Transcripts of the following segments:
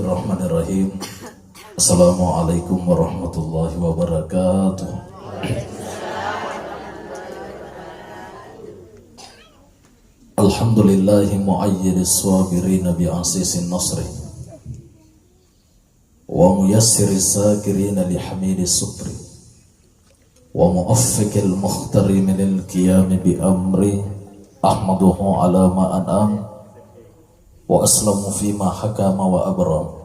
Bismillahirrahmanirrahim. Assalamualaikum warahmatullahi wabarakatuh. Alhamdulillahi mu'ayyidis swabirina bi'asisin nasri wa muyassiris sakirina lihamidis sukri wa mu'affikil mukhtarimi lil qiyami bi amri ahmaduhu ala ma'an'am wa aslamu fima hakama wa abram.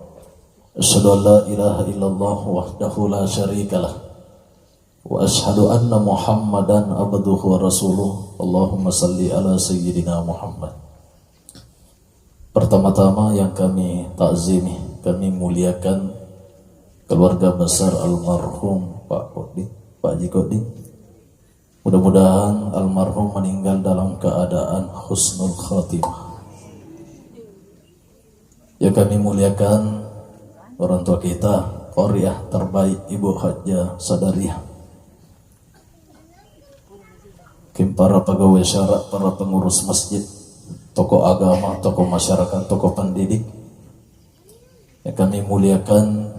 Asyhadu an la ilaha illallah wahdahu la syarikalah wa asyhadu anna Muhammadan abduhu wa rasuluh. Allahumma salli ala sayyidina Muhammad. Pertama-tama yang kami takzimi, kami muliakan keluarga besar almarhum Pak Haji Kodim. Mudah-mudahan almarhum meninggal dalam keadaan husnul khatimah. Ya, kami muliakan orang tua kita, qariah terbaik Ibu Hajjah Sadariah, para pegawai syarak, para pengurus masjid, tokoh agama, tokoh masyarakat, tokoh pendidik. Ya, kami muliakan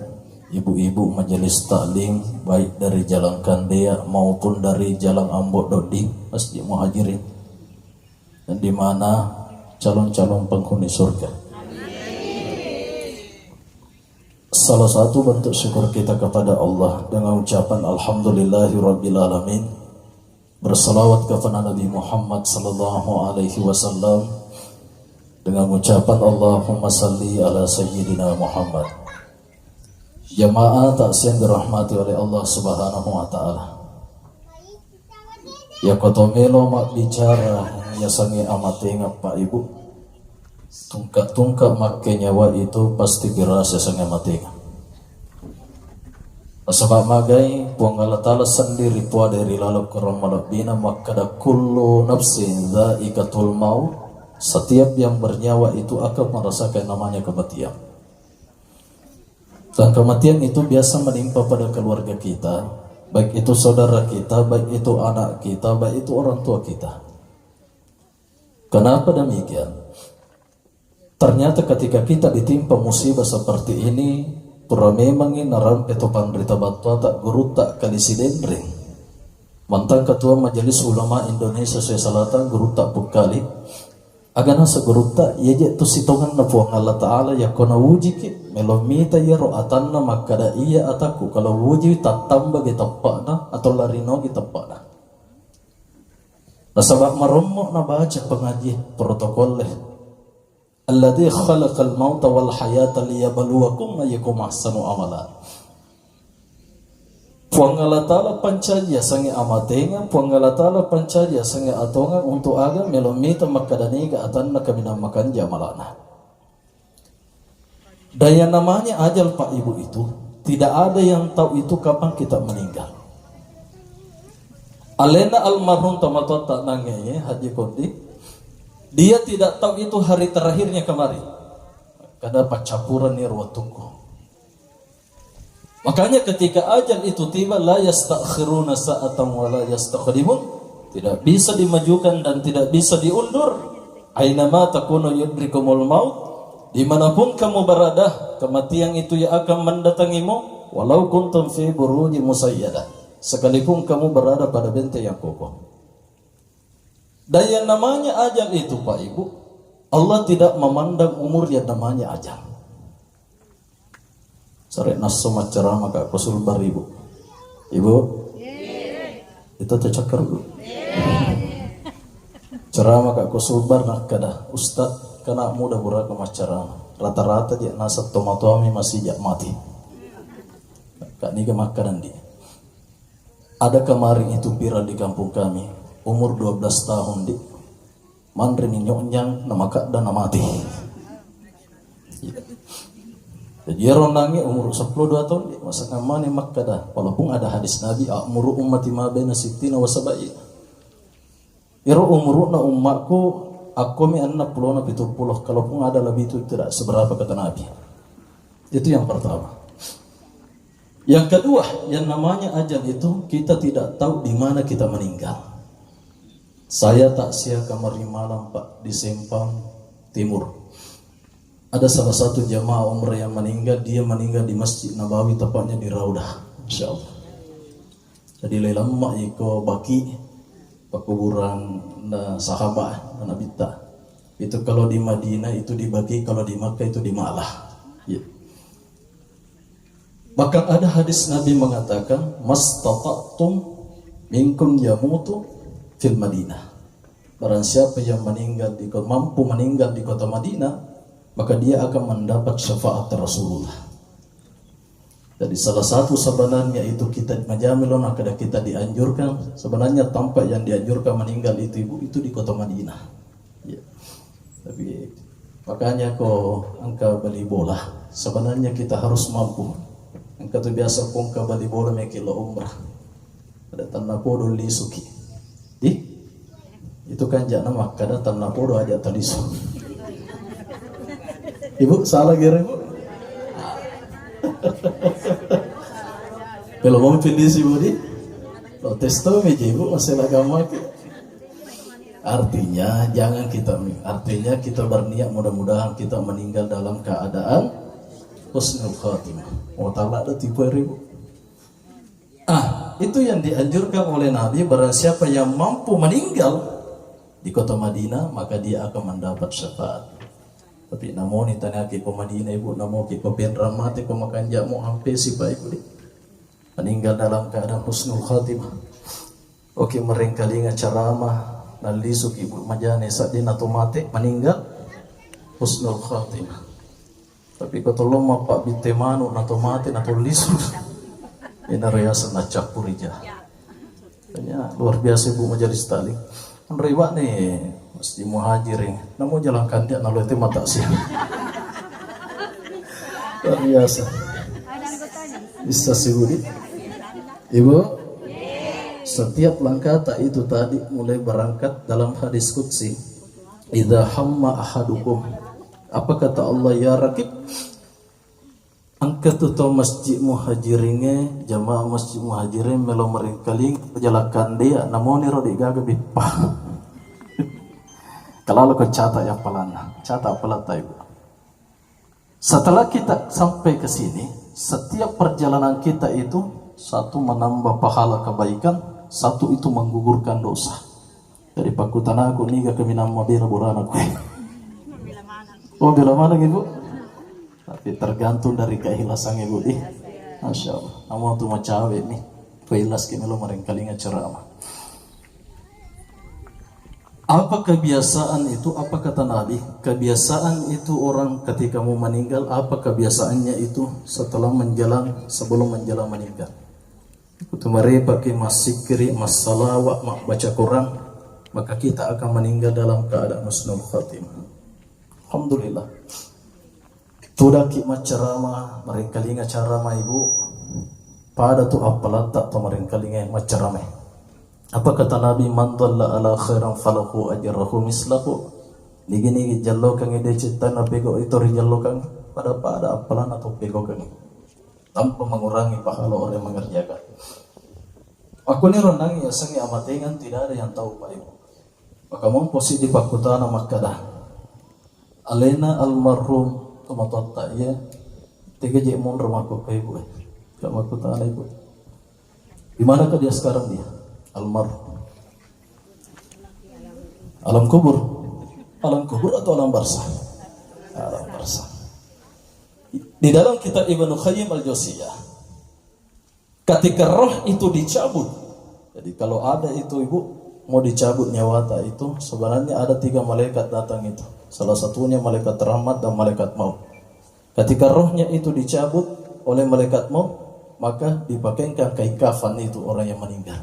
ibu-ibu majelis taklim baik dari Jalan Kandea maupun dari Jalan Ambok Dodi, Masjid Muhajirin, dan di mana calon-calon penghuni surga. Salah satu bentuk syukur kita kepada Allah dengan ucapan Alhamdulillahirabbil alamin, berselawat kepada Nabi Muhammad sallallahu alaihi wasallam dengan ucapan Allahumma salli ala sayyidina Muhammad. Jamaah taksin dirahmati oleh Allah Subhanahu wa taala. Ya kotomelo mak bicara ya sangi amat ingat Pak Ibu. Tungkak-tungkak make nyawa itu pasti gerasa sangat mati. Sebab magai puang Allah Ta'ala sendiri tua dari lalu kurang malabina, maka ada kullu nafsin dha'iqatul maut. Setiap yang bernyawa itu akan merasakan namanya kematian. Dan kematian itu biasa menimpa pada keluarga kita, baik itu saudara kita, baik itu anak kita, baik itu orang tua kita. Kenapa demikian? Ternyata ketika kita ditimpa musibah seperti ini, pura memang ini naram petopan berita batua tak guru tak kali sidendring. Mantan Ketua Majelis Ulama Indonesia Sulawesi Selatan guru tak bukali. Agana seguru tak ya je tu sitongan na puang Allah Taala ya kona wuji ki melomita ya roatan na makada iya ataku kalau wuji tak tambah kita na atau larino kita na. Nasabak maromok na baca pengaji protokol leh. Alladzi khalaqal mauta wal hayata liyabluwakum ayyukum ahsanu amala. Puang Allah Ta'ala pancaja sange amatenga, puang Allah Ta'ala pancaja sange atonga untuk aga melomita makadaniga atanna kamina makan jamalana. Dan yang namanya ajal Pak Ibu itu tidak ada yang tahu itu kapan kita meninggal. Alena almarhum tamatot tak nangeye Haji Kondi, dia tidak tahu itu hari terakhirnya kemarin. Kada pacapuran nirwatuku. Makanya ketika ajal itu tiba, la yastakhiruna sa'atan wa la yastaqdimun, tidak bisa dimajukan dan tidak bisa diundur. Ainama takunu yudrikumul maut, dimanapun kamu berada, kematian itu yang akan mendatangimu. Walau kuntum fi buruji musayyadah, sekalipun kamu berada pada benteng yang kokoh. Dan yang namanya ajal itu Pak Ibu, Allah tidak memandang umur yang namanya ajal. Sore nasoma ceramah kak kusul bar Ibu. Ibu, itu tercakar dulu. Ceramah kak kusul bar nak kada Ustad kena muda burak kemas ceramah. Rata-rata dia nasab tomatoami masih jak mati. Kak ni kemakanan dia. Ada kemarin itu viral di kampung kami. Umur 12 tahun di mandrin nyonyang nama kak dan nama mati. Jadi ronangnya umur 10-2 tahun di masa kamane makkadah. Walaupun ada hadis Nabi amuru ummati ma baina sittina wa sab'in. Iro umuruna umatku aku mi 60 na 70, kalaupun ada lebih itu tidak seberapa kata Nabi. Itu yang pertama. Yang kedua, yang namanya ajal itu kita tidak tahu di mana kita meninggal. Saya takziah kamari malam Pak di Sempang Timur. Ada salah satu jamaah umrah yang meninggal, dia meninggal di Masjid Nabawi, tepatnya di Raudah, insyaallah. Jadi lama iko baki pekuburan sahabat Nabi ta. Itu kalau di Madinah itu dibagi, kalau di Makkah itu dimalah. Ya. Bahkan ada hadis Nabi mengatakan, mastata'tum minkum yamutu fil Madinah. Barang siapa yang mampu meninggal di kota Madinah, maka dia akan mendapat syafaat Rasulullah. Jadi salah satu sebenarnya itu kita majamilon kada kita dianjurkan, sebenarnya tempat yang dianjurkan meninggal itu ibu itu di kota Madinah. Ya. Tapi makanya angka beli bola, sebenarnya kita harus mampu. Angka tu biasa angka beli bola mekilo umrah. Ada tanah podo lisuki. Itu kan jangan mak kada tanah podo aja tadi so. Ibu salah kira ibu. Kalau mau pilih si budi, lo testo meja ibu masalah agama. Artinya kita berniat mudah-mudahan kita meninggal dalam keadaan husnul khatimah. Oh tak ada tipe ibu. Itu yang dianjurkan oleh Nabi. Barang siapa yang mampu meninggal di kota Madinah, maka dia akan mendapat syafaat. Tapi namun itanya ke Madinah ibu, namun ke penramate ke makan jamu hampir si baik ibu meninggal dalam keadaan husnul khatimah. Oke, merengkalinga ceramah dan lisuk ibu majane sadin atau mate meninggal husnul khatimah. Tapi kalau lomba pak bitemanu atau mate atau lisuk ini reasan capurija. Banyak luar biasa ibu majelis taklim. Riba nih mesti muhajirin. Namun jalankan dia nalu itu mata sih. Luar biasa. Bisa sih Budi. Ibu, setiap langkah tak itu tadi mulai berangkat dalam hadis qudsi. Idza hamma ahadukum. Apa kata Allah ya rakib? Angkat tu masjid muhajirinnya, jamaah masjid muhajirin melo merengkaling pejalakan dia namun ro digaga bipah. Kalau kau catat ya pelana, catat pelata ibu. Setelah kita sampai ke sini, setiap perjalanan kita itu satu menambah pahala kebaikan, satu itu menggugurkan dosa. Dari pakutan aku niga ke minam mobil burana aku. Oh bila mana ibu? Tapi tergantung dari keikhlasan ibu di. Masya Allah. Namun tu macam ini, keikhlas kini lo merengkalinga ceramah. Apa kebiasaan itu? Apa kata Nabi? Kebiasaan itu orang ketika mau meninggal, apa kebiasaannya itu setelah sebelum menjelang meninggal? Itu mereka pakai masikri, masalawat, baca Quran, maka kita akan meninggal dalam keadaan husnul khatimah. Alhamdulillah. Sudah kikmat ceramah, merengkalinga ceramah ibu. Pada tu apalata atau merengkalinga ceramah. Apa kata Nabi? Man dhalla ala khairan falahu ajrahu mislahu. Nigi jallo kang ide cita na pego itu rijallo kang pada apalan atau pego kang tanpa mengurangi pahala orang yang mengerjakan. Aku ni rendang ya sangi amatengan tidak ada yang tahu Pak Ibu. Maka mau posisi pakutana makadah. Alena almarhum tomatota ya. Tiga jemon rumahku ke Ibu. Kak makutana Ibu. Di manakah dia sekarang dia? Almarhum. Alam kubur. Alam kubur atau alam barzah? Alam barzah. Di dalam kitab Ibnu Qayyim al-Jauziyah, ketika roh itu dicabut, jadi kalau ada itu ibu mau dicabut nyawata itu, sebenarnya ada 3 malaikat datang itu. Salah satunya malaikat rahmat dan malaikat maut. Ketika rohnya itu dicabut oleh malaikat maut, maka dipakaikan kain kafan itu orang yang meninggal.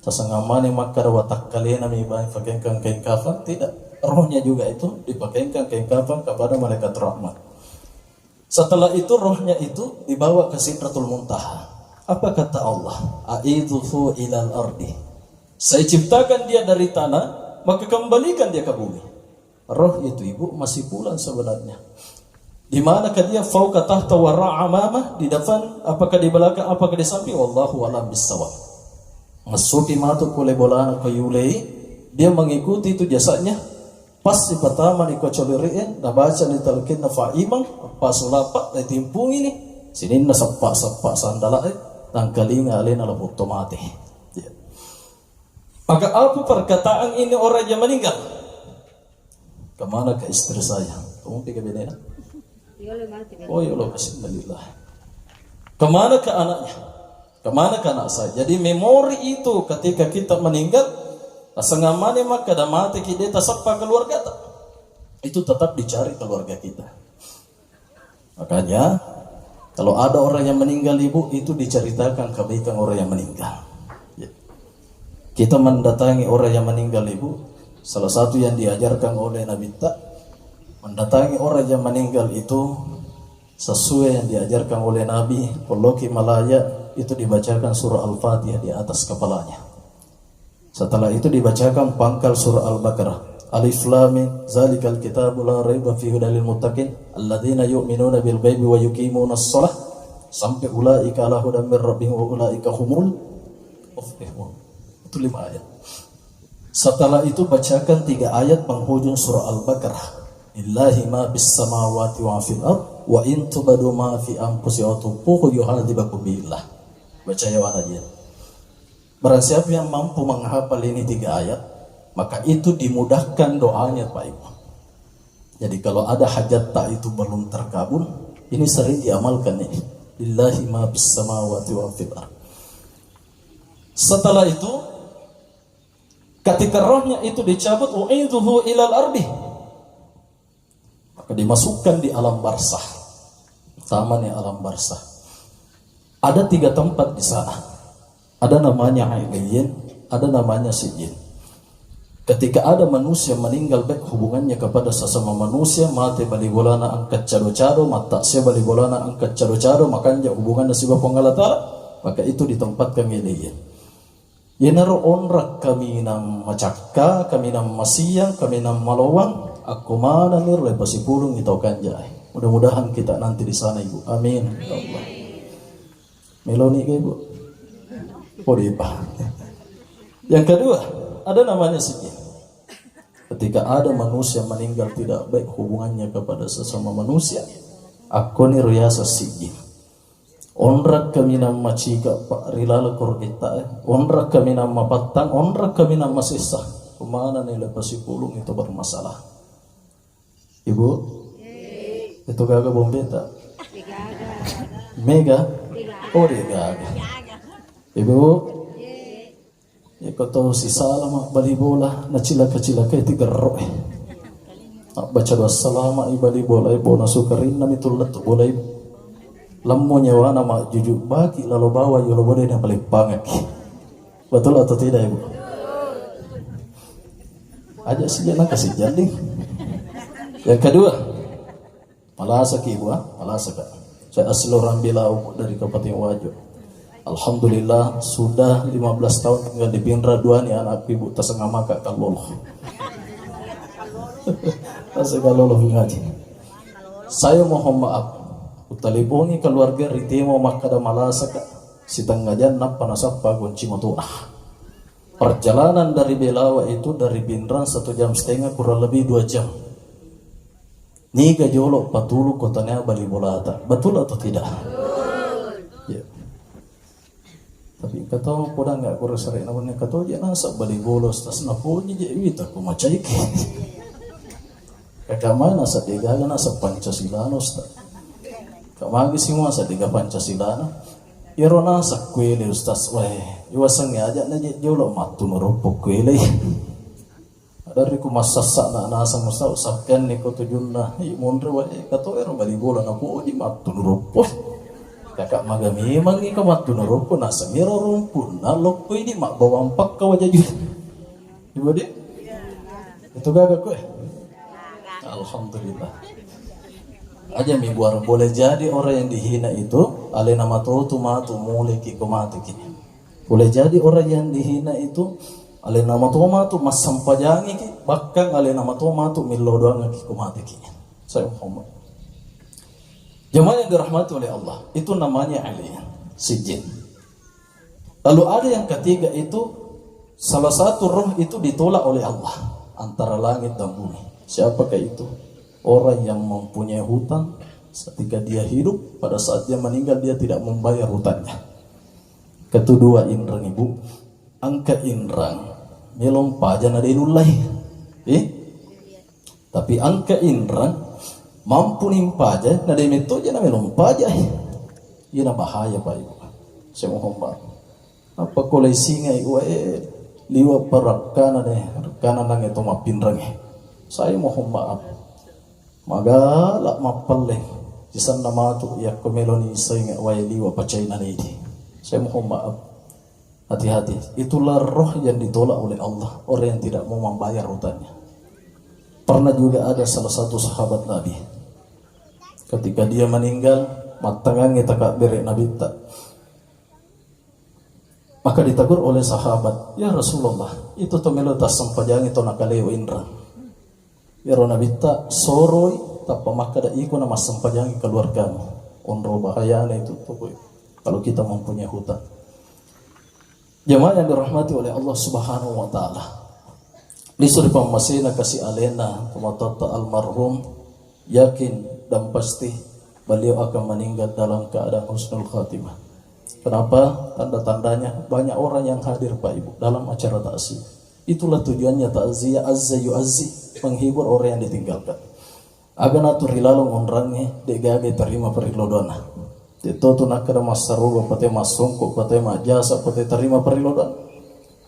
Sasangamane makar watak kalian nami ibadah pakaikan kain kafan, tidak, rohnya juga itu dipakaikan kain kafan kepada malaikat rahmat. Setelah itu rohnya itu dibawa ke Sidratul Muntaha. Apa kata Allah? A'idhuhu ilal ardi. Saya ciptakan dia dari tanah, maka kembalikan dia ke bumi. Roh itu ibu masih pulang sebenarnya. Di manakah dia? Fauqa tahta wa ra'amamah, di depan, apakah di belakang, apakah di samping? Wallahu a'lam bissawab. Masuki matu kule bola kayulei, dia mengikuti itu jasanya Pas si pertama ni kocoliriin, nabaca ni talqin na faimang, pasulapa na timpung ini, sinin na sapa sandala dan kalinga alin ala otomate. Ya. Maka apa perkataan ini orang yang meninggal? Kemana ke istri saya? Kamu tiga bini na? Oh ya Allah, bismillah. Kemana ke anaknya? Kemana ke anak saya? Jadi memori itu ketika kita meninggal, asangamane maka da mati kita tasapa keluarga tak, itu tetap dicari keluarga kita. Makanya kalau ada orang yang meninggal ibu, itu diceritakan kebaikan orang yang meninggal. Ya. Kita mendatangi orang yang meninggal ibu, salah satu yang diajarkan oleh Nabi tak, mendatangi orang yang meninggal itu sesuai yang diajarkan oleh Nabi. Poloki malaya itu dibacakan surah Al-Fatihah di atas kepalanya. Setelah itu dibacakan pangkal surah Al-Baqarah. Alif Lam Mim, zalikal kitabu la raiba fihi hudal lil muttaqin alladzina yu'minuna bil ghaibi wa yuqimunas shalah sampai ulaika ala hudan mir rabbihim wa ulaika humul muflihun. Itu 5 ayat. Setelah itu bacakan 3 ayat penghujung surah Al-Baqarah. Lillahi ma bis samawati wa fil ard wa in tubadu ma fi anfusikum tuqu yuhadibakum billah. Baca ya aja. Barang siapa yang mampu menghafal ini 3 ayat, maka itu dimudahkan doanya Pak Ibu. Jadi kalau ada hajat tak itu belum terkabul, ini sering diamalkan ini. Lillahi ma bis samawati wa fil ard. Setelah itu, ketika rohnya itu dicabut, u'idhuhu ilal ardi, maka dimasukkan di alam barzah. Tamannya alam barzah. Ada 3 tempat di sana. Ada namanya Ailiyin, ada namanya Sijin. Ketika ada manusia meninggal baik hubungannya kepada sesama manusia, mati balibolana angkat cado-cado, mata sia balibolana angkat cado-cado, makanya hubungan nasi bapa ngalata, maka itu ditempatkan Ailiyin. Yenaro onrak kami nam macakka, kami nam masiyang, kami nam malowang, aku mana nir lepasi pulung itu kanjai. Mudah-mudahan kita nanti di sana Ibu. Amin. Ya Allah. Meloni ke Ibu? Yang kedua, ada namanya Sijin. Ketika ada manusia meninggal tidak baik hubungannya kepada sesama manusia, aku ni riasa Sijin. Onrak kami nama cika pak rilala korgita, onrak kami nama patang, onrak kami nama sisa. Kemana nih lepasi pulung itu bermasalah. Ibu, itu gagah bombeta. Mega, oh dia gagah. Ibu, ikut tahu si salam bali bola, nacila-cila kayak 3 roh. Baca doa salama ibali bola, ibu nasukarin nami tulat bola ibu. Lammo nyawa nama jujur bagi lalu bawa yolo boleh yang paling pangak. Betul atau tidak ibu? Ajak saja nak kasih jadi. Yang kedua, malasak ibu, malasak. Saya asli orang Bilau dari Kabupaten Wajo. Alhamdulillah sudah 15 tahun tinggal di Bindra 2 nih anak ibu tasengah maka kaloloh. Tasengah kaloloh ngaji. Saya mohon maaf. Utalibongi keluarga ritimo makada malasaka sitangajan nap panasapa kunci motorah. Perjalanan dari Belawa itu dari Bindra 1,5 jam kurang lebih 2 jam. Niga jolo patulu kotanya Bali Bolata. Betul atau tidak? Ya. Tapi kata poda nggak kurang sering namanya kata dia nasa Bali Bolos tas naponya je wita ko macaik. Kagama nasa tiga nasa Pancasila nosta. Kamagi semua sa tiga Pancasila. Iro nasa kuele ustaz weh. Iwasang aja na jolo matu meropok kuele. Dari ku masasa na nasa musta usapkan ni ko tujunna. Imondre weh kata iro Bali Bola na po di matu meropok. Kakak magami mangi kamatu naropo nasa miro rumpun na lokko ini mak bawampak ka wajah juga. Ibu dek, itu gagak kue. Alhamdulillah. Aja mi buar boleh jadi orang yang dihina itu ale nama tu matu mulai kiko matu kini. Boleh jadi orang yang dihina itu ale nama tu matu mas sampajangi ki bahkan ale nama tu matu milo doang kiko matu kini. Saya Muhammad. Jemaah yang dirahmati oleh Allah, itu namanya Ailiyin, Sijin. Lalu ada yang ketiga itu salah satu roh itu ditolak oleh Allah antara langit dan bumi. Siapakah itu? Orang yang mempunyai hutang, ketika dia hidup, pada saat dia meninggal dia tidak membayar hutangnya. Kedua inrang ibu, angka inrang melom pajan ada inulai. Tapi angka inrang mampu nimpaja nade metoja na melom paja. Ia na bahaya Pak Ibu. Saya mohon maaf. Apa kolai singa ibu liwa parakana deh, rekana nang itu mapinrang. Saya mohon maaf. Magalak mapaleh. Jisan nama tu ya komeloni saya wae liwa pacai nade ini. Saya mohon maaf. Hati-hati. Itulah roh yang ditolak oleh Allah. Orang yang tidak mau membayar hutangnya. Pernah juga ada salah satu sahabat Nabi. Ketika dia meninggal, matangangnya takak berek Nabi tak. Maka ditegur oleh sahabat, ya Rasulullah, itu tomelo tas sampajang itu nakaleo indra. Ya Nabi tak soroi, tak pemaka da iko nama sampajang keluargamu. Onro bahayana itu tuh. Kalau kita mempunyai hutang. Jemaah yang dirahmati oleh Allah Subhanahu wa taala. Lisur pamasina kasih alena pematata almarhum yakin dan pasti beliau akan meninggal dalam keadaan husnul khatimah. Kenapa? Tanda-tandanya banyak orang yang hadir Pak Ibu dalam acara takziah. Itulah tujuannya takziah azza yu'azzi, menghibur orang yang ditinggalkan. Agar atur rilalo ngonrange degage terima perilodona. Itu tu nak kada masaruga pate masungko pate majasa pate terima perilodona.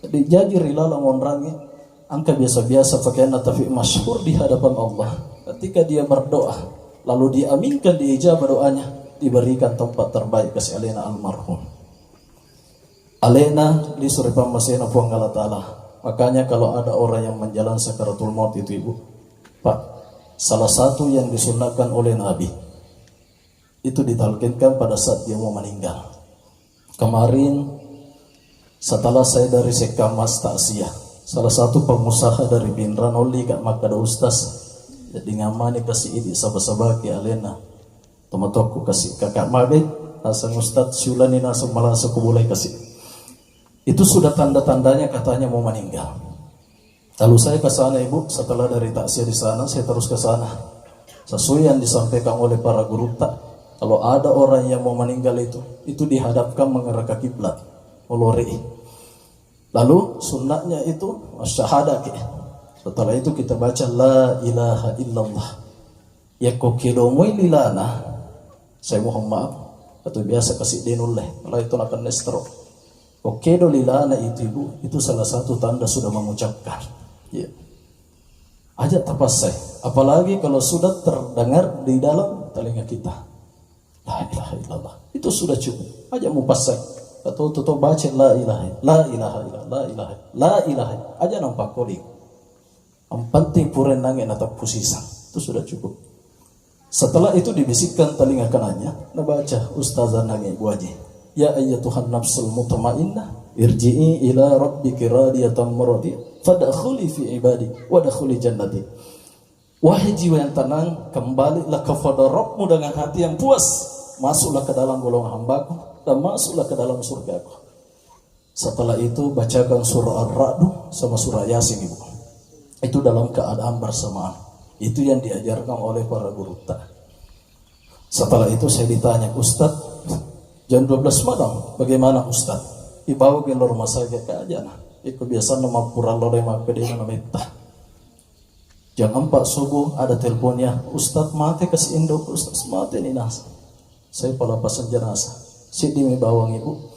Jadi jadi rilalo ngonrange angka biasa-biasa pakaian tapi masyhur di hadapan Allah. Ketika dia berdoa lalu diaminkan diijabah doanya, diberikan tempat terbaik kasih alena almarhum. Alena di surga masena puang Allah Ta'ala. Makanya kalau ada orang yang menjalan sakaratul maut itu ibu, Pak, salah satu yang disunahkan oleh Nabi itu ditalkinkan pada saat dia mau meninggal. Kemarin setelah saya dari Sekamas takziah, salah satu pengusaha dari Bindran Oli kak maka ada ustaz. Jadi ngamani kasih ini sabah-sabah ke alena. Tomatoku kasih kakak mage asang ustaz sulani nasa malasa ku boleh kasih. Itu sudah tanda-tandanya katanya mau meninggal. Lalu saya ke sana ibu, setelah dari takziah di sana saya terus ke sana. Sesuai yang disampaikan oleh para guru tak, kalau ada orang yang mau meninggal itu dihadapkan mengarah ke kiblat, olori. Lalu sunnahnya itu syahadah. Setelah itu kita baca la ilaha illallah. Ya kokidomoi lilana. Saya mohon maaf atau biasa kasih denuleh. Kalau itu akan nestro. Kokedo lilana itu salah satu tanda sudah mengucapkan. Ya. Aja tapasai. Apalagi kalau sudah terdengar di dalam telinga kita. La ilaha illallah. Itu sudah cukup. Aja mupasai. Atau baca la ilaha illallah, la ilaha. Aja nampak kolik. Yang penting puren nangin atau pusisan. Itu sudah cukup. Setelah itu dibisikkan telinga kanannya, nabaca ustazah nangin Bu Haji. Ya ayyatuhan nafsul mutmainnah, irji'i ila rabbiki radiyatan maradiyah, fadkhuli fi ibadi wadkhuli jannati. Wahai jiwa yang tenang, kembalilah kepada Rabbmu dengan hati yang puas. Masuklah ke dalam golongan hambaku dan masuklah ke dalam surgaku. Setelah itu bacakan surah Ar-Ra'd sama surah Yasin ibu. Itu dalam keadaan bersamaan. Itu yang diajarkan oleh para guru tak. Setelah itu saya ditanya, Ustaz, jam 12 malam bagaimana Ustaz? Ibawa ke rumah sakit ke aja nah. Ikut biasa nama pura lore maka dia nama itah. Jam 4 subuh ada teleponnya, Ustaz mati kasih induk, Ustaz mati nih nas. Saya pelepasan jenazah. Si dimi bawang ibu.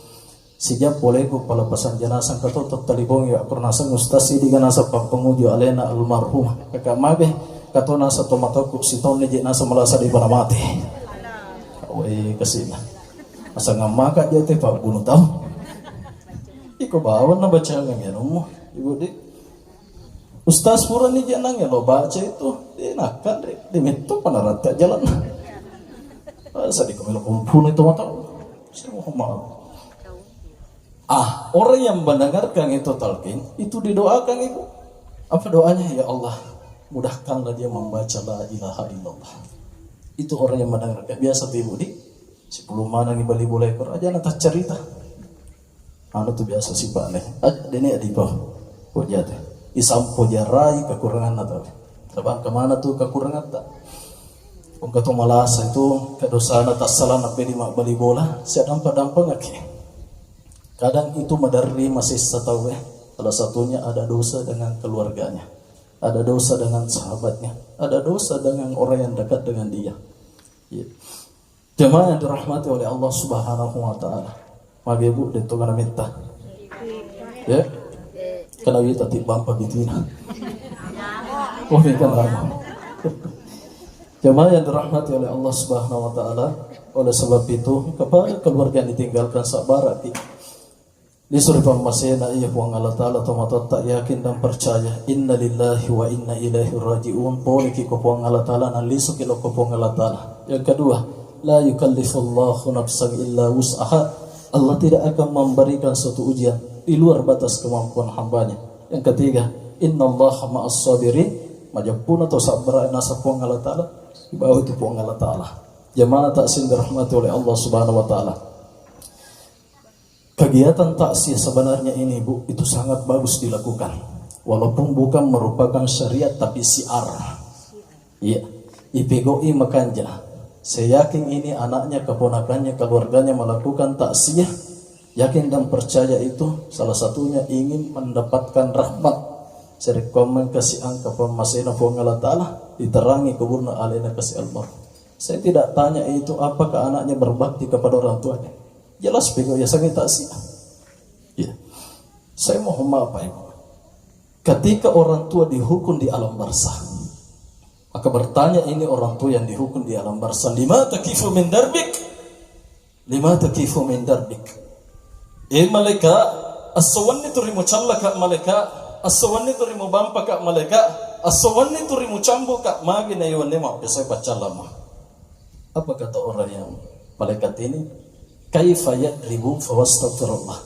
Sejak bolehku pelepasan jenazah kata talibong ya kurnasan Ustaz si di ganasa penguji alena almarhum. Kakak mabe kata nasa tomatoku si tahun ni jenazah melasa di mana mati. Kawai kasih lah. Asa ngamaka dia teh pak bunuh tahu. Iko bawa na baca ngan mo ibu di. Ustaz pura ni janang ya lo baca itu enakan di metu panarat ka jalan. Asa di komelo kumpul itu mata. Saya mohon maaf. Orang yang mendengarkan itu talqin itu didoakan ibu. Apa doanya? Ya Allah, mudahkanlah dia membaca la ilaha illallah. Itu orang yang mendengarkan. Biasa ibu di 10 mana ngi bali boleh per aja nata cerita. Anu tuh biasa sih Pak nih. Dene di bawah. Kok jatuh. Isampo jarai kekurangan atau. Sabang kemana tuh kekurangan tak? Kung kato malasa itu kadosana tak salah nak beli mak beli bola, siya dampa-dampa ngaki. Kadang itu madari masih setahu salah satunya ada dosa dengan keluarganya, ada dosa dengan sahabatnya, ada dosa dengan orang yang dekat dengan dia. Ya. Jemaah yang dirahmati oleh Allah Subhanahu wa taala. Magi bu dito kana minta. Ya. Kana wita ti bampa bitina. Oh kan lama. Jemaah yang dirahmati oleh Allah Subhanahu wa taala, oleh sebab itu kepada keluarga yang ditinggalkan sabarati di surga masena iya puang Allah taala tomatot tak yakin dan percaya inna lillahi wa inna ilaihi rajiun poliki ko puang Allah taala nan liso kilo ko puang Allah taala. Yang kedua, la yukallifullahu nafsan illa wus'aha. Allah tidak akan memberikan suatu ujian di luar batas kemampuan hambanya. Yang ketiga, innallaha ma'as sabirin. Majapun atau sabar nasa puang Allah taala di bawah itu puang Allah taala. Jemaah taksin dirahmati oleh Allah Subhanahu wa taala. Kegiatan taksih sebenarnya ini bu, itu sangat bagus dilakukan. Walaupun bukan merupakan syariat tapi siar. Iya, ipegoi makanja. Saya yakin ini anaknya, keponakannya, keluarganya melakukan taksih. Yakin dan percaya itu salah satunya ingin mendapatkan rahmat. Saya komen kasih angka pemasina puang Allah Ta'ala diterangi kuburna alena kasih almar. Saya tidak tanya itu apakah anaknya berbakti kepada orang tuanya. Jelas bego ya sangat taksih. Ya. Saya mohon maaf Pak Ibu. Ketika orang tua dihukum di alam barzah, maka bertanya ini orang tua yang dihukum di alam barzah, lima takifu min darbik? Lima takifu min darbik? Malaikat as-sawanni turimu challaka malaikat, as-sawanni turimu bampa ka malaikat, as-sawanni turimu cambu ka magi na yon nema pesai bacalama. Apa kata orang yang malaikat ini? Kaifa yadribu fawastaghfirullah.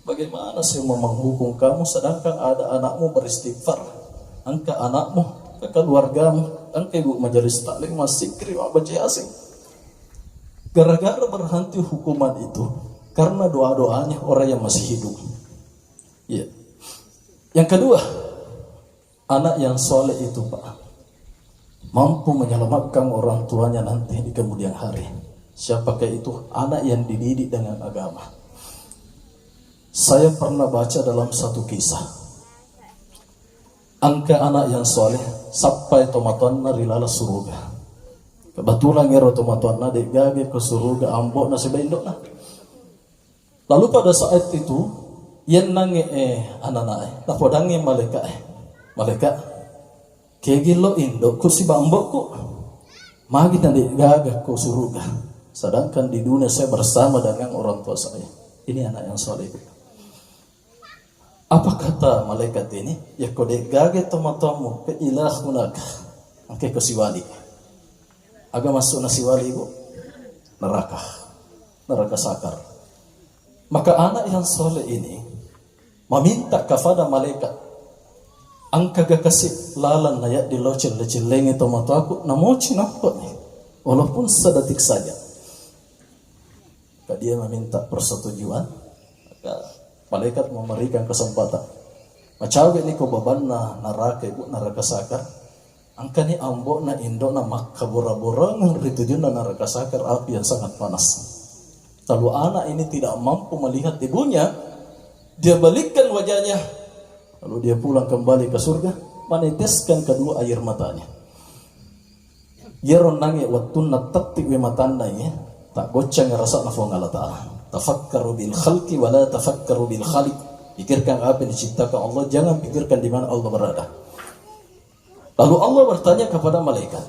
Bagaimana saya mau menghukum kamu sedangkan ada anakmu beristighfar? Angka anakmu, ke keluargamu, angka ibu majelis taklim masih kiri baca yasin. Gara-gara berhenti hukuman itu karena doa-doanya orang yang masih hidup. Ya. Yang kedua, anak yang soleh itu Pak mampu menyelamatkan orang tuanya nanti di kemudian hari. Siapakah itu? Anak yang dididik dengan agama. Saya pernah baca dalam satu kisah. Angka anak yang soleh sampai tomatuanna rilala suruga. Kebetulan ngero tomatuanna degage ke suruga ambok nasi bendok nah. Lalu pada saat itu yang nange anak-anak tapodange malaikat kegilo indok kursi bambokku magi tadi gagah ke suruga. Sedangkan di dunia saya bersama dengan orang tua saya. Ini anak yang soleh. Apa kata malaikat ini? Ya kode gage tomatomu pe ilah munaka. Angke ke siwali. Agak masuk nasi wali ibu. Neraka sakar. Maka anak yang soleh ini meminta kepada malaikat. Angka gak kasih lalan layak di locil lengi tomato aku namoci nampak nih. Walaupun sedetik saja. Dia meminta persetujuan, maka malaikat memberikan kesempatan. Macawe ni ko babanna neraka ibu neraka sakar. Angka ni ambok na indo na makabura-bura ng ritujun na neraka sakar api yang sangat panas. Lalu anak ini tidak mampu melihat ibunya, dia balikkan wajahnya. Lalu dia pulang kembali ke surga, meneteskan kedua air matanya. Yeron nangi waktu natakti we matanda ya. Tak goceng rasa nafong Allah Ta'ala. Tafakkaru bil khalqi wa la tafakkaru bil khaliq. Pikirkan apa yang diciptakan Allah, jangan pikirkan di mana Allah berada. Lalu Allah bertanya kepada malaikat,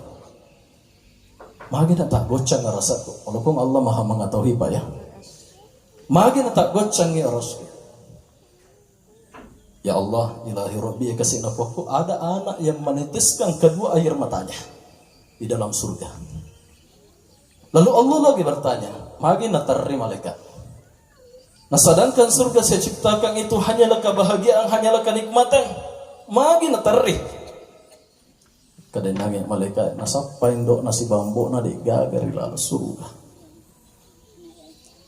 magina tak goceng rasaku. Walaupun Allah maha mengetahui Pak ya. Magina tak goceng ya Rasul. Ya Allah, ilahi Rabbi kasih nafahku. Ada anak yang meneteskan kedua air matanya di dalam surga. Lalu Allah lagi bertanya, magi natari malaikat. Nah sedangkan surga saya ciptakan itu hanyalah kebahagiaan, hanyalah kenikmatan. Magi natari. Kadenangnya malaikat, nasapain dok nasi bambu na digagari lalu surga.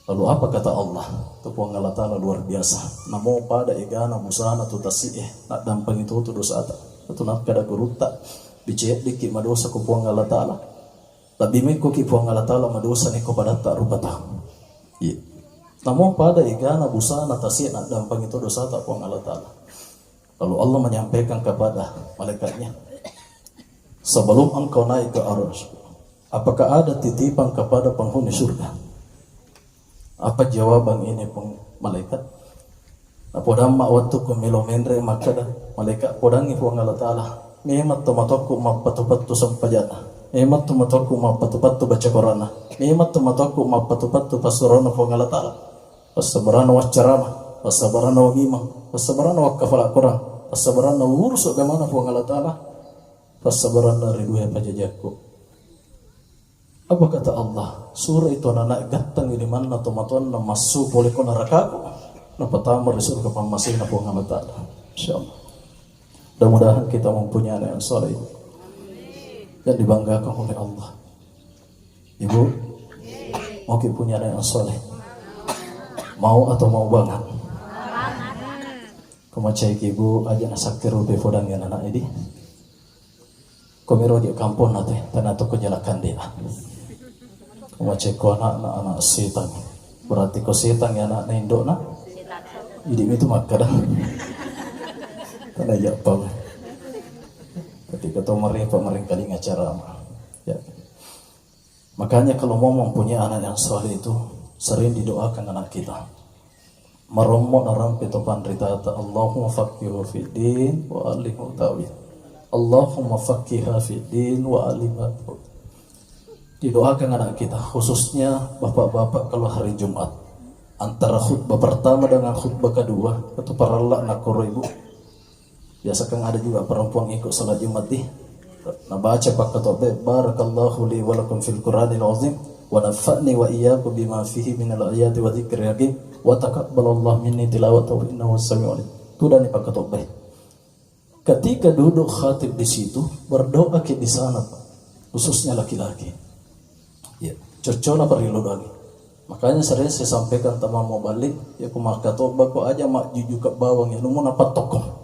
Lalu apa kata Allah? Tupuang Allah Ta'ala luar biasa. Namo pada igana busana tutasi nak dampang itu dosa ata. Itu nak kada guruta. Picit dikit madosa ko puang Allah Ta'ala. Labimik ko ki puang Allah Ta'ala madosa ni ko pada tak rupata. Iya. Namun pada igana busana tasik nak dampang itu dosa tak puang Allah Ta'ala. Lalu Allah menyampaikan kepada malaikatnya, sebelum engkau naik ke arasy, apakah ada titipan kepada penghuni surga? Apa jawaban ini malaikat? Podang mak waktu ku milomendre maka dah malaikat podangi puang Allah Ta'ala. Memat tu mataku mapatu-patu sampajana. Memat tu mataku mapatu-patu baca Qur'an. Memat tu mataku mapatu-patu pasurana puang Allah Ta'ala. Pasabarana wa ceramah, pasabarana wa imam, pasabarana wa kafala Qur'an, pasabarana urus agama puang Allah Ta'ala. Pasabarana ridho pajajaku. Apa kata Allah? Surah itu anak gatang di mana tomatuan na masuk boleh ko neraka. Na pertama risur ke pamasing na puang Allah Ta'ala. Insyaallah. Mudah-mudahan kita mempunyai anak yang soleh dan dibanggakan oleh Allah. Ibu, mau kita punya anak yang soleh? Mau atau mau banget? Kumacai ibu aja nak sakti rupi podang yang anak ini. Komiro di kampung nate, tanah tu kejalakan dia. Kumacai ko anak setan. Berarti ko setan yang anak nendo na? Jadi itu maka dah. Karena ya apa? Ketika tu mereka kali ngacara, ya. Makanya kalau mau mempunyai anak yang soleh itu sering didoakan anak kita. Marommo naram petopan rita Allahumma faqihu fid din wa alimhu tawil. Allahumma faqiha fid din wa alimhu. Didoakan anak kita, khususnya bapak-bapak kalau hari Jumat antara khutbah pertama dengan khutbah kedua itu paralak nak koro ibu. Biasa kan ada juga perempuan ikut salat Jumat di. Nah baca pak ketua barakallahu li wa lakum fil Qur'anil azim wa nafa'ni wa iyyakum bima fihi minal ayati wa dzikril hakim wa taqabbalallahu minni tilawatahu innahu samiul alim. Itu dan pak ketua. Ketika duduk khatib di situ berdoa ke di sana Pak. Khususnya laki-laki. Ya, cocoklah perlu lagi. Makanya sering saya sampaikan teman mau balik ya kumak ketua kok aja mak juju ke bawang ya numun apa tokoh.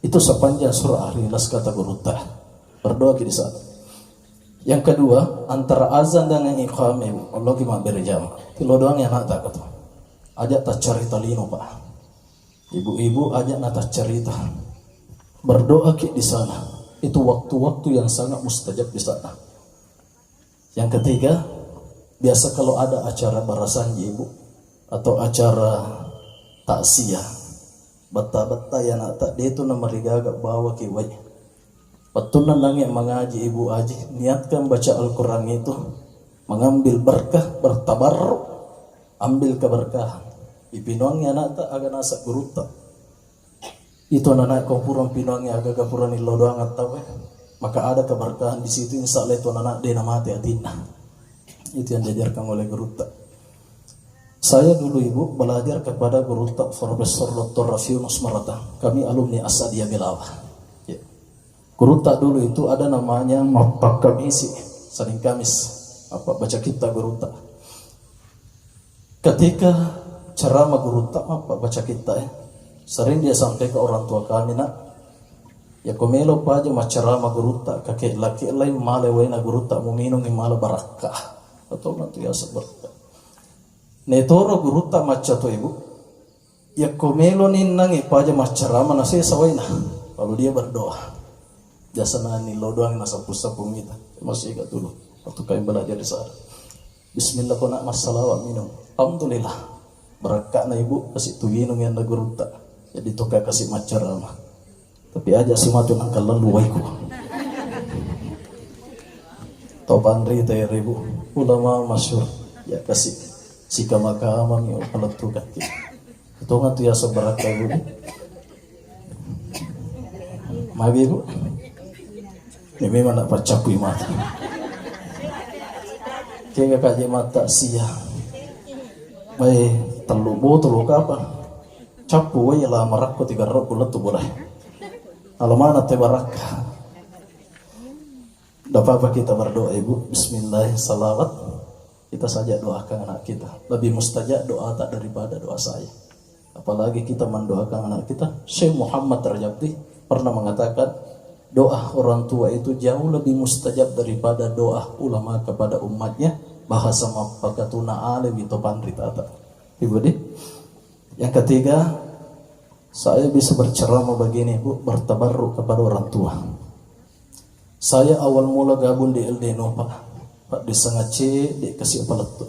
Itu sepanjang surah Al-Ikhlas kata guru tah. Berdoa di sana. Yang kedua, antara azan dan iqamah, Allah gimana berjamaah. Tilo doang yang nak tak kata. Ajak tak cerita lino Pak. Ibu-ibu ajak nak tak cerita. Berdoa di sana. Itu waktu-waktu yang sangat mustajab di sana. Yang ketiga, biasa kalau ada acara barasan ibu atau acara taksiyah. Bata-bata yang nak tak dia tu nama rigagak bawa kiwai. Patunan nangis mengaji ibu aji niatkan baca Al-Quran itu mengambil berkah bertabarruk, ambil keberkahan. Ipinongnya nak tak agak nasak guruta. Itu anak kompurang pinongnya agak kapuran ilo doang atau maka ada keberkahan di situ insya Allah itu anak dia mati atina. Itu yang diajarkan oleh guruta. Saya dulu ibu belajar kepada guru tak Profesor Dr. Rafi Yunus Marata. Kami alumni Asadiyah Belawah. Ya. Guru tak dulu itu ada namanya Mapak Kamisi, Senin Kamis. Apa baca kita guru tak. Ketika ceramah guru tak apa baca kita ya. Sering dia sampai ke orang tua kami nak. Ya komelo paja maceramah guru tak kakek laki lain male wena guru tak mau minum mala barakah atau nanti ya seberkah. Netoro guru tak maca to ibu. Ya komelo ninang ipaja macarama nasi sawaina. Lalu dia berdoa. Jasana ni lo doang nasa pusapung kita. Masih ingat dulu waktu kami belajar di sana. Bismillah kau nak masalah minum. Alhamdulillah. Berkat na ibu kasih tuginong yang na guru tak. Jadi toka kasih macarama. Tapi aja si matu nang kalan luwaiku. Topan rita ya ibu. Ulama masyhur ya kasih. Sika makamang yung palatugat kita. Ito nga tuya sa baraka ibu. Magi ibu. Ini memang nak pacapuy mata. Kaya kaji mata siya. May talubo ka. Capu way ala marakko 3 bulan tu boleh. Alamana te baraka. Dapat kita berdoa ibu. Bismillah salawat. Kita saja doakan anak kita. Lebih mustajab doa tak daripada doa saya. Apalagi kita mendoakan anak kita. Syekh Muhammad Rajabti pernah mengatakan, doa orang tua itu jauh lebih mustajab daripada doa ulama kepada umatnya. Bahasa mapakatuna ale wito pandritata. Ibu deh. Yang ketiga, saya bisa berceramah begini Bu, bertabarruk kepada orang tua. Saya awal mula gabung di LDNO Pak di Sengace, di kasih peletu.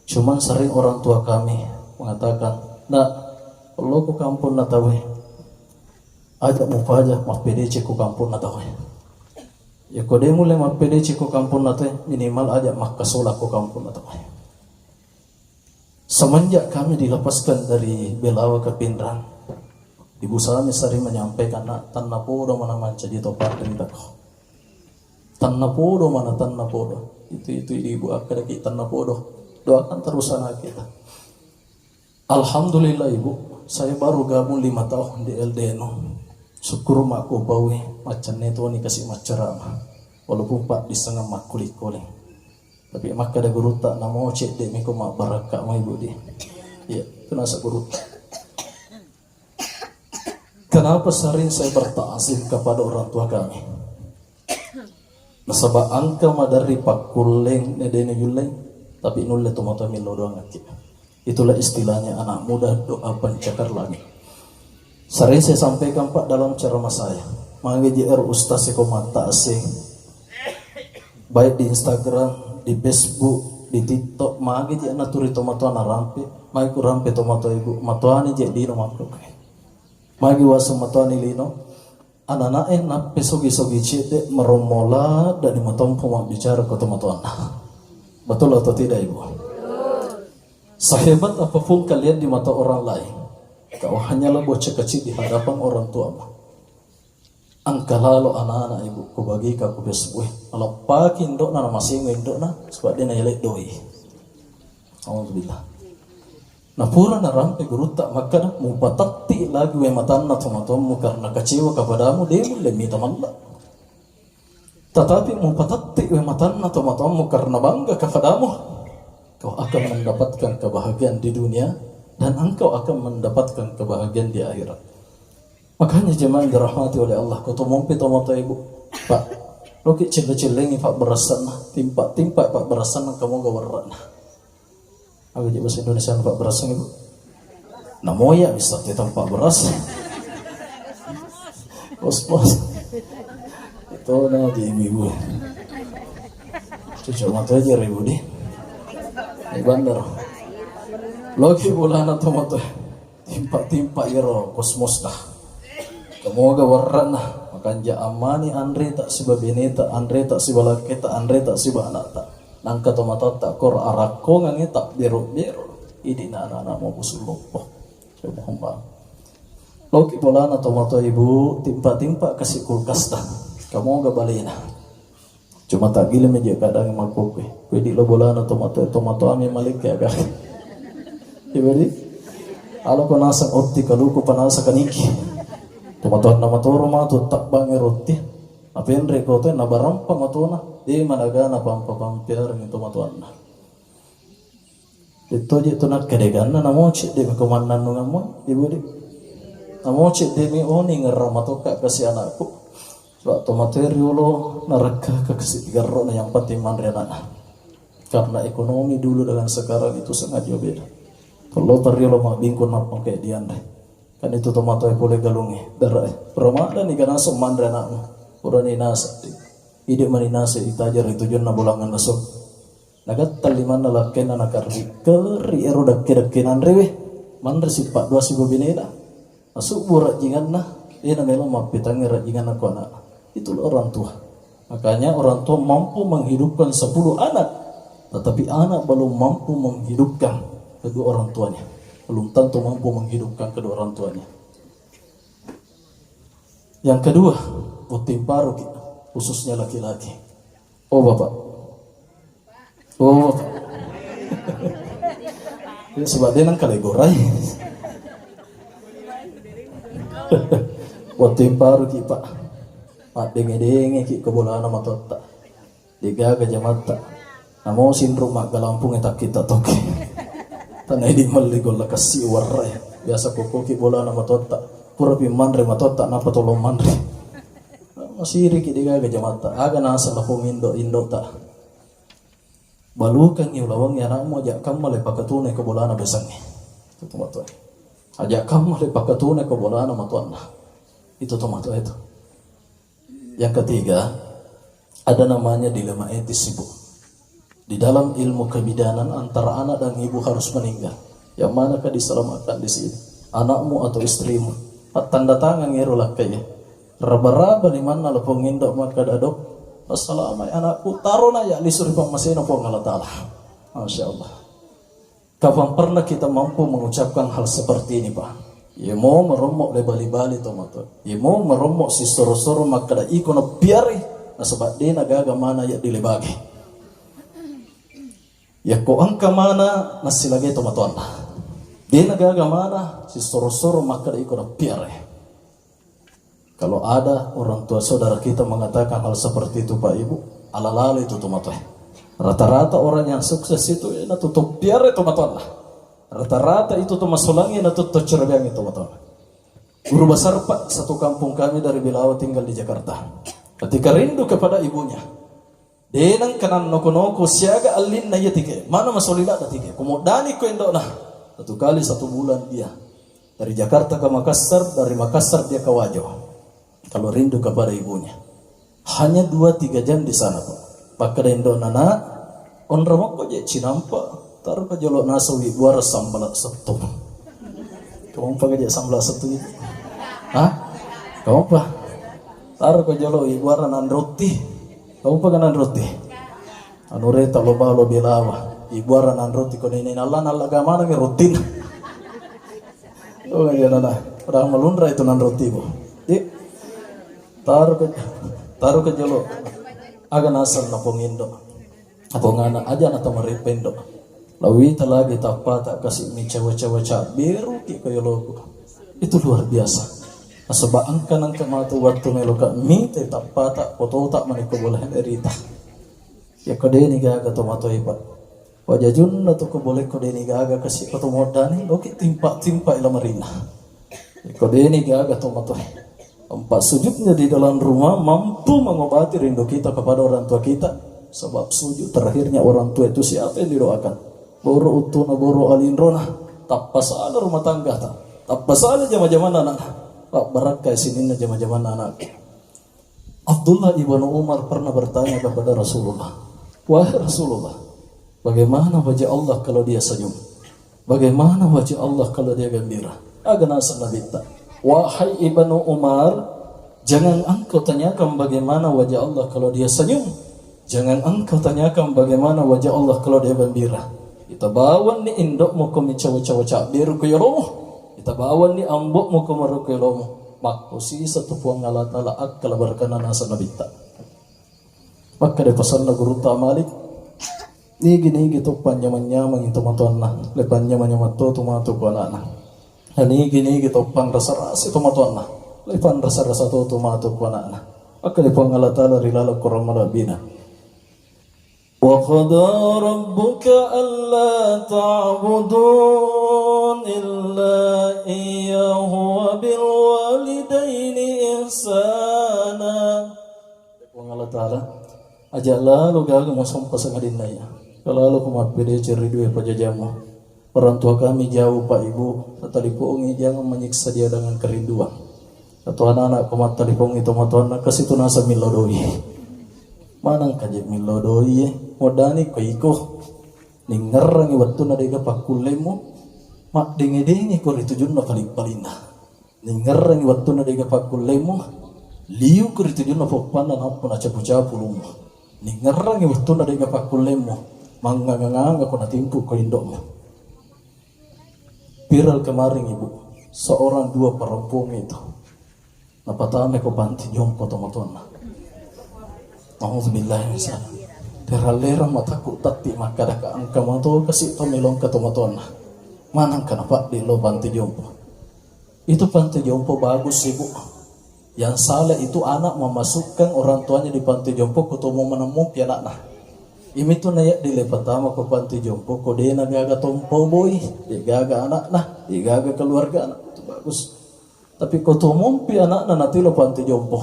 Cuman sering orang tua kami mengatakan, nak, lo ke kampung na tahu, ajak mu aja mah PDC ku kampung na tahu. Ya kode mulai mah PDC ku kampung na tahu, minimal ajak mah kasola ku kampung na tahu. Semenjak kami dilepaskan dari Belawa ke Pindrang, Ibu Salami sering menyampaikan, nak, tanah podo mana manca di topat cerita kau. Tanah podo mana tanah podo. Itu ibu akad kita tanah podo. Doakan terus anak kita. Alhamdulillah Ibu, saya baru gabung 5 tahun di LDNO. Syukur makku bawi macam itu ni kasih macerama. Walaupun Pak di setengah mak kulit-kulit. Tapi mak ada guru tak nama cek dek miko mak barakah mak Ibu dia. Ya, itu nasa guru. Kenapa sering saya bertakzim kepada orang tua kami? Nasabah angka madari pakuleng nedene yuleng, tapi nulle tomato milo doang ngaki. Itulah istilahnya anak muda doa pencakar langit. Sering saya sampaikan Pak dalam ceramah saya. Mangi JR Ustaz eko mata asing. Baik di Instagram, di Facebook, di TikTok, mangi JR naturi tomato anak rampe, mangi ku rampe tomato Ibu, matoani JR di nomor magi wasa matuani lino anak-anak nape sogi-sogi cede meromola dan dimatompo mak bicara ke teman-teman. Betul atau tidak Ibu? Sehebat apapun kalian di mata orang lain, kau hanyalah bocah kecil di hadapan orang tua. Angka lalu anak-anak Ibu ku bagi ka ku besbuh kalau pakin dok na masing dok na sebab dia nayelek doi. Alhamdulillah. Nah pura na rampe guru tak maka mu patakti lagi we matanna tomatom karena kecewa kepadamu dia mulai minta malak. Tetapi mu patakti we matanna tomatom karena bangga kepadamu, kau akan mendapatkan kebahagiaan di dunia dan engkau akan mendapatkan kebahagiaan di akhirat. Makanya jemaah dirahmati oleh Allah, kau tomompe tomato Ibu, Pak, lo ki cile-cilengi Pak berasan, timpa Pak berasan kamu gak warna. Aku jadi bahasa Indonesia Pak beras Ibu. Namoya bisa di tempat beras. Bos. Itu nama di Ibu. Cucu mata aja Ibu deh. Di bandar. Logi bulan atau mata. Timpa iro kosmos dah. Kamu gak warna. Makan ja amani Andre tak si babineta, Andre tak si balaketa, Andre tak si banata. Nangka tomato tak kor arako ngangi tak biru ini nana mau busul lopo coba hamba loki bolana tomato Ibu timpa kasih kulkas dah kamu gak balena cuma tak gila meja kadang makuk kue di lo bolana tomato ami malik ya gak ibu di alo panasa otti kalau ku panasa kaniki tomato rumah tu tak bangi roti apa yang rekote na barampa matuna di managa na pampiar ng tumatuan na ito nak kadegan na namoche di kumanan nung mo Ibu di namoche di mi oni ngaramato kasi anakku so tomateriulo naraka kasi garro na yang patiman renana karena ekonomi dulu dengan sekarang itu sangat jauh beda. Kalau teriulo mabingkon na pang kay diyan kan itu tomato ay boleh galungi darah permada ni kana so man renana pura ni nasa ide maninasa itajar itu jon na bulangan nasok nagat taliman na laken na nakarri keri ero dakke-dakkenan rewe man resi Pak 2 sibu binela masuk burak jingan na na melo mapitangi rajingan na ko anak itu orang tua. Makanya orang tua mampu menghidupkan 10 anak tetapi anak belum mampu menghidupkan kedua orang tuanya, belum tentu mampu menghidupkan kedua orang tuanya. Yang kedua puting paru khususnya laki-laki. Oh Bapak. Ya, sebab dia nang kalegorai. Puting paru ki Pak. Pak denge ki kebolaan nama tota. Diga ke jamata. Namo sindrom mak galampung etak kita toke. Tanai di maligol lakasi warai. Biasa koko ki bola nama tota. Pura pi mandre matota napa tolong mandre. masiri ki diga jamata aga nasa na pong indo ta balukan iulawang yana mo ajak kamal pakatune ko bolana besang itu tumato ajak kamal pakatune ko bolana matuan itu tumato itu. Yang ketiga ada namanya dilema etis ibu. Di dalam ilmu kebidanan antara anak dan ibu harus meninggal. Yang manakah diselamatkan di sini? Anakmu atau istrimu? Tanda tangan ngerulah kaya. Raba-raba di mana lo pengindok maka dadok. Assalamualaikum anakku taruna ya lisuri pamasino po Allah Ta'ala. Masya Allah. Kapan pernah kita mampu mengucapkan hal seperti ini Pak? Ya mau meromok le bali-bali tomato. Ya mau meromok si soro-soro maka da ikono biari. Na sebab dia nagaga mana ya dilebagi. Ya ko angka mana nasilagay tomatoan na. Dia nagaga mana si soro-soro maka da ikono biari. Kalau ada orang tua saudara kita mengatakan hal seperti itu Pak Ibu, ala-ala itu tomato. Rata-rata orang yang sukses itu na tutup biari tomatoan lah. Rata-rata itu tuh masulangi na tutup cerbiang itu tomatoan. Guru besar Pak satu kampung kami dari Bilawa tinggal di Jakarta. Ketika rindu kepada ibunya, denang kanan noko-noko siaga alin na iya tike. Mana masulila da tike. Kumudani ko indo na. Satu kali 1 bulan dia dari Jakarta ke Makassar, dari Makassar dia ke Wajo. Kalau rindu kepada ibunya, hanya 2-3 jam di sana Pak. Pakai indo nana, on ramok ko je cinampa, taruh ke jolok nasawi buara sambal satu. Kamu pakai je sambal satu itu? Hah? Kamu apa? Taruh ke jolok buara nan roti. Kamu pakai nan roti? Anu reta loba lo bilawa, ibuara nan roti ko ini nalla gamana nge rutin. Oh ya nana, orang melundra itu nan roti bu. Taruh ke jolo aga nasal na pongindo apongana aja na tamaripendo lawi talagi tapata kasih mi cewa-cewa biru ki kayo logo itu luar biasa asaba angkanan kamatu waktu meloka mi te tapata foto tak maniko boleh erita ya kode ni gaga tomato ipa wajajun na to ko boleh kode ni gaga kasih foto modani oke timpa ila marina kode ni gaga tomato. Empat sujudnya di dalam rumah mampu mengobati rindu kita kepada orang tua kita. Sebab sujud terakhirnya orang tua itu siapa yang didoakan? Boro utuna boro alinrona. Tak pasal rumah tangga tak pasal jama-jama anak. Tak barakai sini jama-jama anak. Abdullah ibnu Umar pernah bertanya kepada Rasulullah, wahai Rasulullah, bagaimana wajah Allah kalau dia senyum? Bagaimana wajah Allah kalau dia gembira? Agak nasa nabita. Wahai Ibnu Umar, jangan engkau tanyakan bagaimana wajah Allah kalau dia senyum. Jangan engkau tanyakan bagaimana wajah Allah kalau dia gembira. Kita bawa ni indok mo ko mi cawa-cawa biru ko yolomo. Kita bawa ni ambok mo ko maru ko yolomo. Makusi satu puang Allah Ta'ala akal berkana nasa nabita. Maka de pasal na guru ta Malik. Ni gini gitu panyaman-nyaman itu matuan na. Lepan nyaman-nyaman to tumato ko na. Hani gini gitu pang rasa-rasa tomatuan na. Lepan rasa-rasa to tomato ko na. Maka de puang Allah Ta'ala rilala kurang marabina. Wa qada rabbuka alla ta'budun illa iyyahu wa bil walidaini ihsana. Puang Allah Ta'ala ajaklah lu gagal mo sampa sa kadinaya. Kalau lu kumapide ceri duwe pajajamu. Orang tua kami jauh Pak Ibu, tatalipungi jangan menyiksa dia dengan kerinduan. Atau anak-anak kumat talipungi tomatuan kasih tu nasa milodoi. Manang kajik milodoi modani ko iko. Ningarang iwatu na dega pakulemu. Mak dengi ko ritujun na palina. Ningarang iwatu na dega pakulemu. Liu ko ritujun na pokpana na po na capu-capu lumo. Ningarang iwatu na dega pakulemu. Manganganga ko natimpu ko indomo. Viral kemarin ibu, seorang 2 perempuan itu napatame ko panti jompo tomaton. Alhamdulillah misalnya. Teralera mataku tati maka daka angka mato kasih tomilong ke tomaton. Manang kenapa di lo panti jompo? Itu panti jompo bagus ibu. Yang salah itu anak memasukkan orang tuanya di panti jompo kutomo menemu pianak nah. Imi tu nayak dile pertama ko panti jompo ko dia gaga tompo boy, dia gaga anak nah, dia gaga keluarga anak itu bagus. Tapi ko tomompi anak nah nanti lo panti jompo.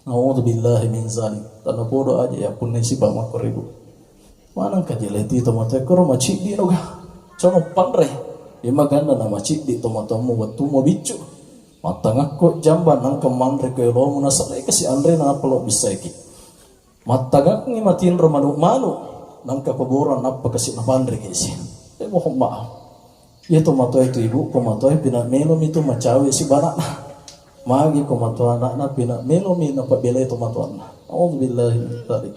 Naudzubillahi min zalik. Tanah bodoh aja ya pun si ba makor ibu. Manang kajeleti tomato koro macik di noga. Cono pandre. Di maganda na macik di tomato mo watu mo bicu. Matangak ko jamban nang kemandre ko lo mo nasalay kasi andre na pelo bisa iki. Matagak ni matin ro manu nang kapaboran napa kasi napandre kasi. Mohon maaf. Ya tomato itu ibu, tomato pinamelo itu macawi si banak. Magi tomato anak na pinamelo mi napa bela tomato anak. Alhamdulillah tadi.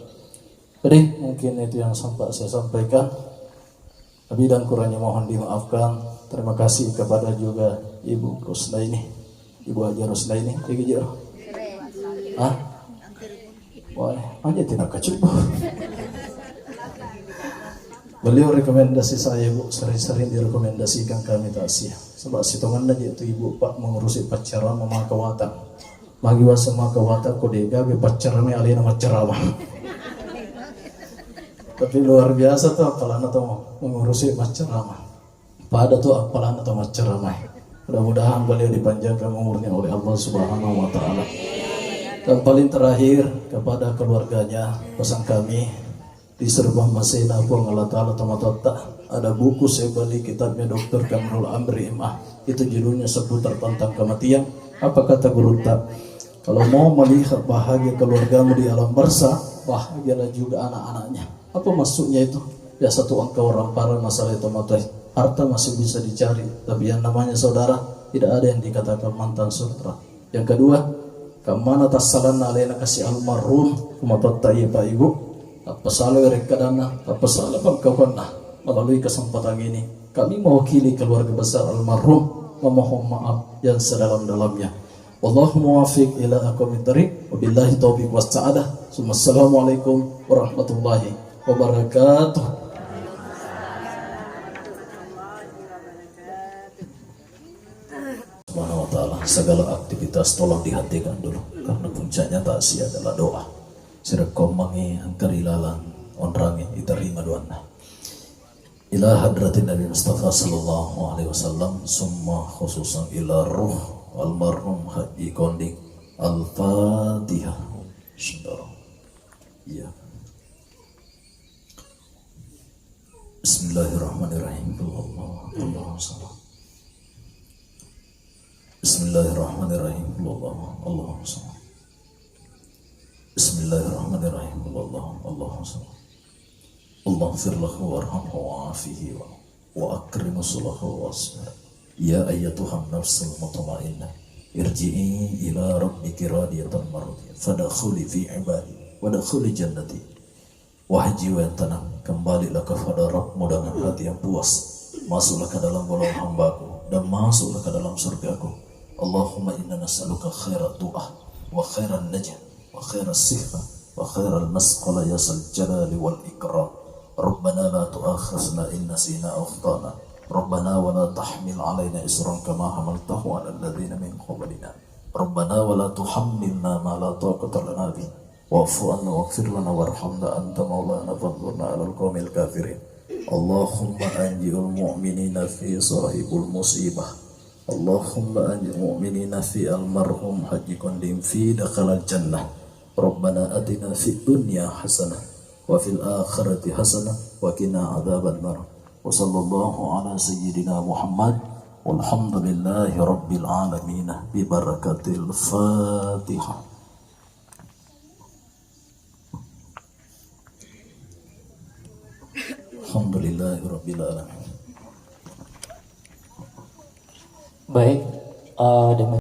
Jadi mungkin itu yang sampai saya sampaikan. Lebih dan kurangnya mohon dimaafkan. Terima kasih kepada juga Ibu Rusdaini, Ibu Haji Rusdaini. Iki jero. Ah? Wah, aja tidak kecukup. Beliau rekomendasi saya Bu, sering-sering direkomendasikan kami Tasya. Sebab sitongan aja itu Ibu Pak mengurusi pacaran mama kawatan. Magi wasa mama kawatan ko dega be pacaran alina macaramah. Tapi luar biasa tuh apalana tuh mengurusi macaramah. Pada tuh apalana tuh macaramah. Mudah-mudahan beliau dipanjangkan umurnya oleh Allah Subhanahu wa taala. Dan paling terakhir kepada keluarganya pesan kami di Serbah Masena pun Allah Ta'ala tamatata ada buku saya beli kitabnya Dr. Kamrul Amri Imah, itu judulnya seputar tentang kematian. Apa kata guru tak? Kalau mau melihat bahagia keluargamu di alam barzah, bahagialah juga anak-anaknya. Apa maksudnya itu? Ya satu angka orang para masalah itu matai. Harta masih bisa dicari, tapi yang namanya saudara tidak ada yang dikatakan mantan saudara. Yang kedua, kamana tasalana alena kasih almarhum kumatatta ya Pak Ibu. Apa salah rekadana, apa salah pangkawana. Melalui kesempatan ini, kami mewakili keluarga besar almarhum memohon maaf yang sedalam-dalamnya. Wallahu muwaffiq ila aqwamit thariq. Wabillahi taufiq was-sa'adah. Assalamualaikum warahmatullahi wabarakatuh. Subhanahu wa ta'ala, segala aktivitas tolong dihentikan dulu karena puncaknya tasya adalah doa. Sirakomangi angkarilalan onrangi diterima doanya. Ila hadratin Nabi Mustafa sallallahu alaihi wasallam summa khususan ila ruh almarhum Haji Konding Al-Fatihah. Iya. Bismillahirrahmanirrahim. Allahumma salli. Bismillahirrahmanirrahim. Allahumma salli. Bismillahirrahmanirrahim. Allahumma salli. Allahfir lahu warhamhu wa'afihi wa akrim sulahu wasbir. Ya ayyatuhan nafsul mutmainnah irji'i ila rabbiki radiyatan mardiyah fadkhuli fi ibadi wadkhuli jannati. Wahai jiwa yang tenang, kembalilah kepada Rabbmu dengan hati yang puas. Masuklah ke dalam golongan hambaku dan masuklah ke dalam surgaku. Allahumma inna nas'aluka khairat du'ah wa khairan najah wa khairas sihah wa khairal masqala ya sal jalali wal ikram. Rabbana la tu'akhizna in nasina aw akhtana. Rabbana wa la tahmil alaina isran kama hamaltahu ala alladhina min qablina. Rabbana wa la tuhammilna ma la taqata lana bih. Wa'fu anna waghfir lana warhamna anta maulana fanzurna 'alal qaumil kafirin. Allahumma anjil mu'minina fi sahibul musibah. Allahumma anjil mu'minina fi almarhum Haji Konding fi dakhalal jannah. Rabbana atina fid dunya hasanah wa fil akhirati hasanah wa qina adzaban nar. Wa sallallahu ala sayyidina Muhammad walhamdulillahi rabbil alamin bi barakatil Fatihah. Alhamdulillahi rabbil alamin. Baik, dengan